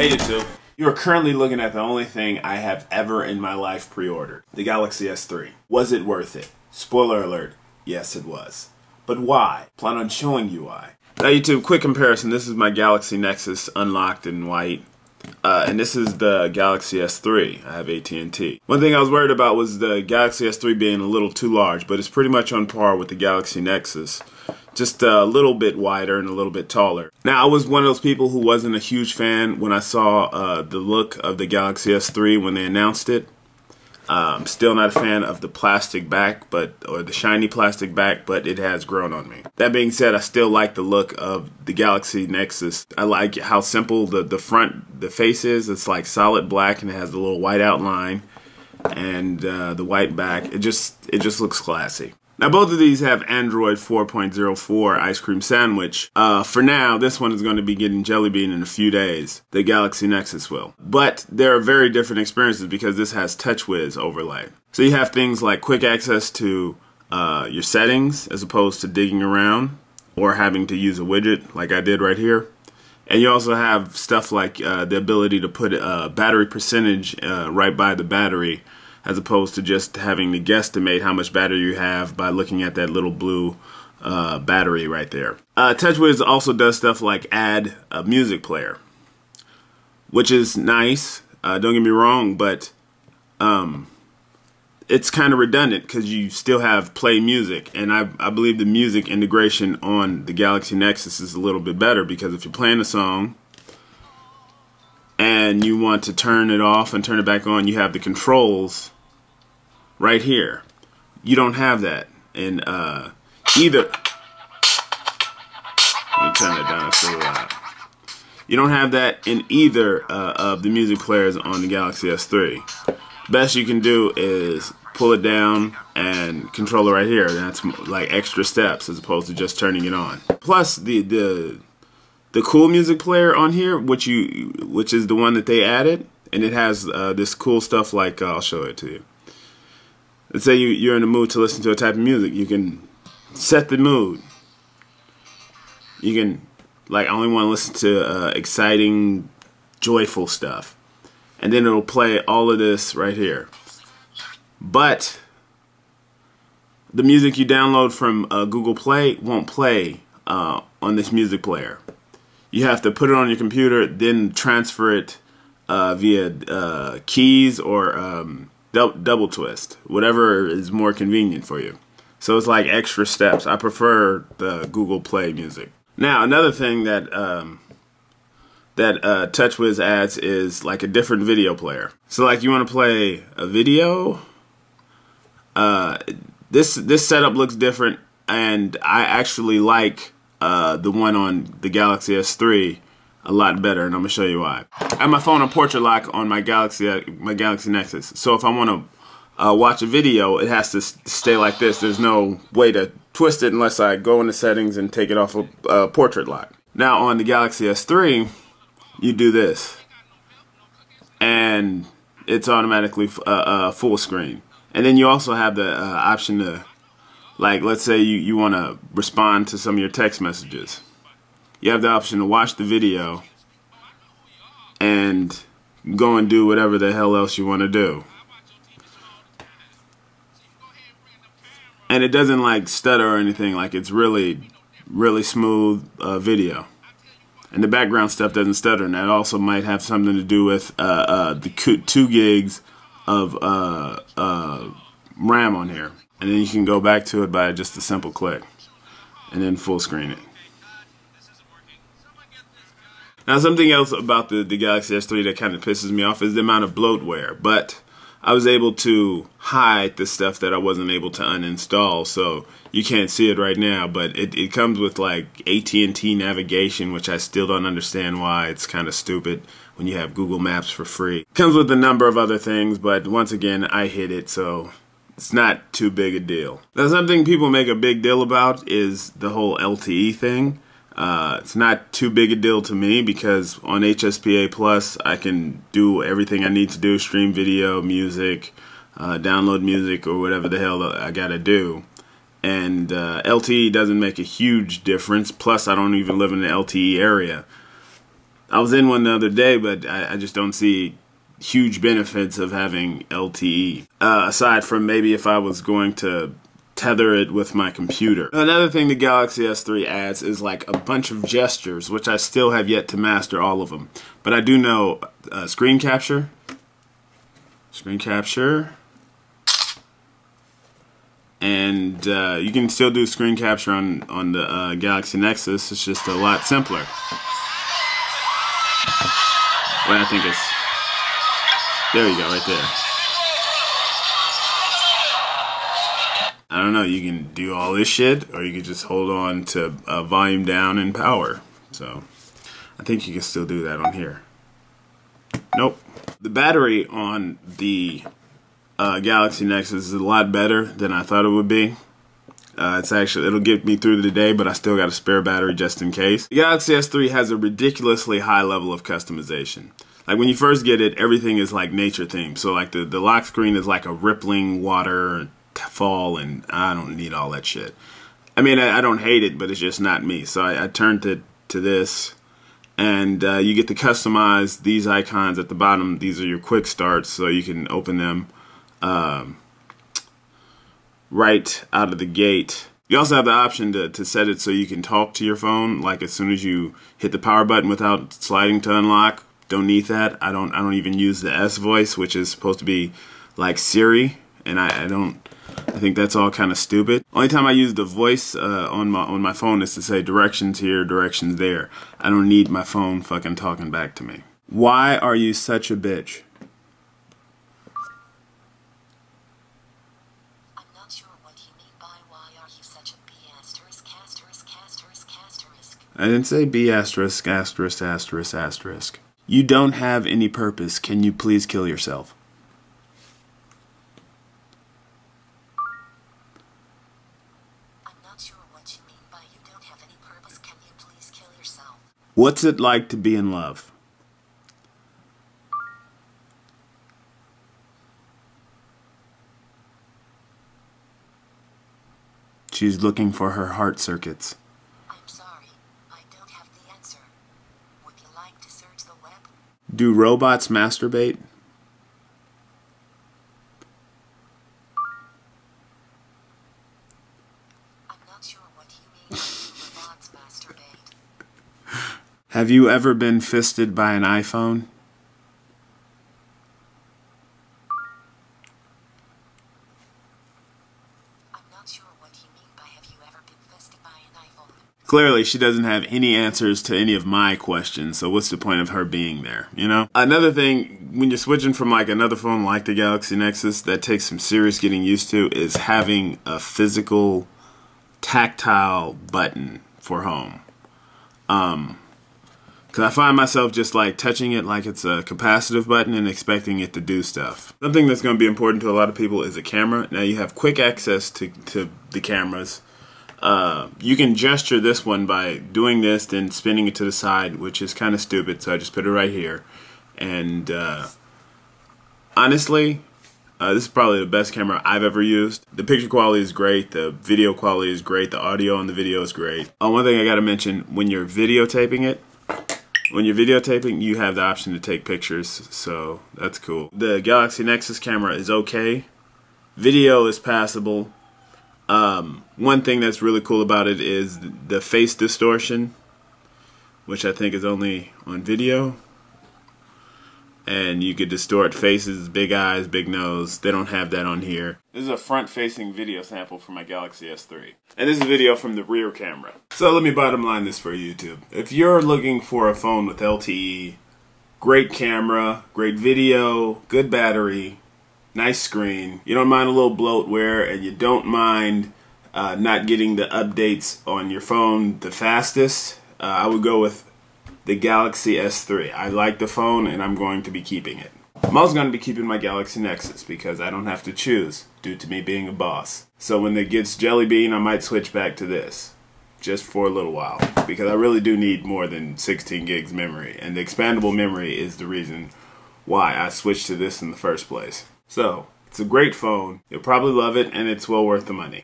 Hey YouTube, you are currently looking at the only thing I have ever in my life pre-ordered, the Galaxy S3. Was it worth it? Spoiler alert, yes it was. But why? Plan on showing you why. Now YouTube, quick comparison, this is my Galaxy Nexus unlocked in white. And this is the Galaxy S3. I have AT&T. One thing I was worried about was the Galaxy S3 being a little too large, but it's pretty much on par with the Galaxy Nexus. Just a little bit wider and a little bit taller. Now, I was one of those people who wasn't a huge fan when I saw the look of the Galaxy S3 when they announced it. I'm still not a fan of the plastic back, or the shiny plastic back, but it has grown on me. That being said, I still like the look of the Galaxy Nexus. I like how simple the face is. It's like solid black and it has the little white outline and the white back. It just looks classy. Now, both of these have Android 4.04 Ice Cream Sandwich. For now, this one is going to be getting Jelly Bean in a few days. The Galaxy Nexus will. But there are very different experiences because this has TouchWiz overlay. So you have things like quick access to your settings as opposed to digging around or having to use a widget like I did right here. And you also have stuff like the ability to put a battery percentage right by the battery, as opposed to just having to guesstimate how much battery you have by looking at that little blue battery right there. TouchWiz also does stuff like add a music player, which is nice, don't get me wrong, but it's kind of redundant because you still have play music, and I believe the music integration on the Galaxy Nexus is a little bit better, because if you're playing a song and you want to turn it off and turn it back on, you have the controls right here. You don't have that in either. Let me turn it down, it's so loud. You don't have that in either of the music players on the Galaxy S3. Best you can do is pull it down and control it right here. That's like extra steps as opposed to just turning it on. Plus the cool music player on here, which is the one that they added, and it has this cool stuff like, I'll show it to you. Let's say you're in the mood to listen to a type of music. You can set the mood. You can, like, I only want to listen to exciting, joyful stuff. And then it'll play all of this right here. But the music you download from Google Play won't play on this music player. You have to put it on your computer, then transfer it via keys or double twist, whatever is more convenient for you. So it's like extra steps. I prefer the Google Play music. Now, another thing that TouchWiz adds is like a different video player. So like you want to play a video, this setup looks different, and I actually like the one on the Galaxy S3 a lot better, and I'm gonna show you why. I have my phone on portrait lock on my Galaxy Nexus, so if I want to watch a video, it has to stay like this. There's no way to twist it unless I go into settings and take it off of portrait lock. Now on the Galaxy S3, you do this, and it's automatically full screen. And then you also have the option to, like, let's say you want to respond to some of your text messages. You have the option to watch the video and go and do whatever the hell else you want to do. And it doesn't like stutter or anything. Like, it's really smooth video. And the background stuff doesn't stutter. And that also might have something to do with the 2 gigs of RAM on here. And then you can go back to it by just a simple click and then full screen it. Now, something else about the Galaxy S3 that kind of pisses me off is the amount of bloatware. But I was able to hide the stuff that I wasn't able to uninstall, so you can't see it right now. But it comes with like AT&T navigation, which I still don't understand why. It's kind of stupid when you have Google Maps for free. It comes with a number of other things, but once again, I hid it, so it's not too big a deal. Now, something people make a big deal about is the whole LTE thing. It's not too big a deal to me because on HSPA Plus I can do everything I need to do, stream video, music, download music, or whatever the hell I gotta do. And LTE doesn't make a huge difference, plus I don't even live in the LTE area. I was in one the other day, but I just don't see huge benefits of having LTE. Aside from maybe if I was going to tether it with my computer. Another thing the Galaxy S3 adds is like a bunch of gestures, which I still have yet to master all of them. But I do know screen capture, and you can still do screen capture on the Galaxy Nexus. It's just a lot simpler. Well, I think it's, there you go, right there. I don't know, you can do all this shit, or you can just hold on to volume down and power. So, I think you can still do that on here. Nope. The battery on the Galaxy Nexus is a lot better than I thought it would be. It'll get me through the day, but I still got a spare battery just in case. The Galaxy S3 has a ridiculously high level of customization. Like when you first get it, everything is like nature themed. So like the lock screen is like a rippling water fall, and I don't need all that shit. I mean, I don't hate it, but it's just not me. So I turned it to this, and you get to customize these icons at the bottom. These are your quick starts, so you can open them right out of the gate. You also have the option to set it so you can talk to your phone, like as soon as you hit the power button without sliding to unlock. Don't need that. I don't even use the S voice, which is supposed to be like Siri, and I think that's all kind of stupid. Only time I use the voice on my phone is to say directions here, directions there. I don't need my phone fucking talking back to me. Why are you such a bitch? I'm not sure what you mean by why are you such a B asterisk asterisk asterisk asterisk. I didn't say B asterisk asterisk asterisk asterisk. You don't have any purpose. Can you please kill yourself? I'm not sure what you mean by you don't have any purpose. Can you please kill yourself? What's it like to be in love? She's looking for her heart circuits. I'm sorry, I don't have the answer. Would you like to search the web? Do robots masturbate? I'm not sure what you mean by robots masturbate. Have you ever been fisted by an iPhone? I'm not sure what you mean by have you ever been fisted by an iPhone. Clearly, she doesn't have any answers to any of my questions, so what's the point of her being there, you know? Another thing, when you're switching from like another phone like the Galaxy Nexus, that takes some serious getting used to, is having a physical tactile button for home. Because I find myself just like touching it like it's a capacitive button and expecting it to do stuff. Something that's going to be important to a lot of people is a camera. Now you have quick access to the cameras. You can gesture this one by doing this, then spinning it to the side, which is kind of stupid, so I just put it right here. And honestly, this is probably the best camera I've ever used. The picture quality is great, the video quality is great, the audio on the video is great. One thing I gotta mention, when you're videotaping it, you have the option to take pictures, so that's cool. The Galaxy Nexus camera is okay. Video is passable. One thing that's really cool about it is the face distortion, which I think is only on video. And you could distort faces, big eyes, big nose. They don't have that on here. This is a front-facing video sample from my Galaxy S3. And this is a video from the rear camera. So let me bottom line this for YouTube. If you're looking for a phone with LTE, great camera, great video, good battery, nice screen, you don't mind a little bloatware, and you don't mind not getting the updates on your phone the fastest, I would go with the Galaxy S3. I like the phone and I'm going to be keeping it. I'm also going to be keeping my Galaxy Nexus because I don't have to choose due to me being a boss. So when it gets Jelly Bean, I might switch back to this just for a little while because I really do need more than 16 gigs memory, and the expandable memory is the reason why I switched to this in the first place. So it's a great phone. You'll probably love it and it's well worth the money.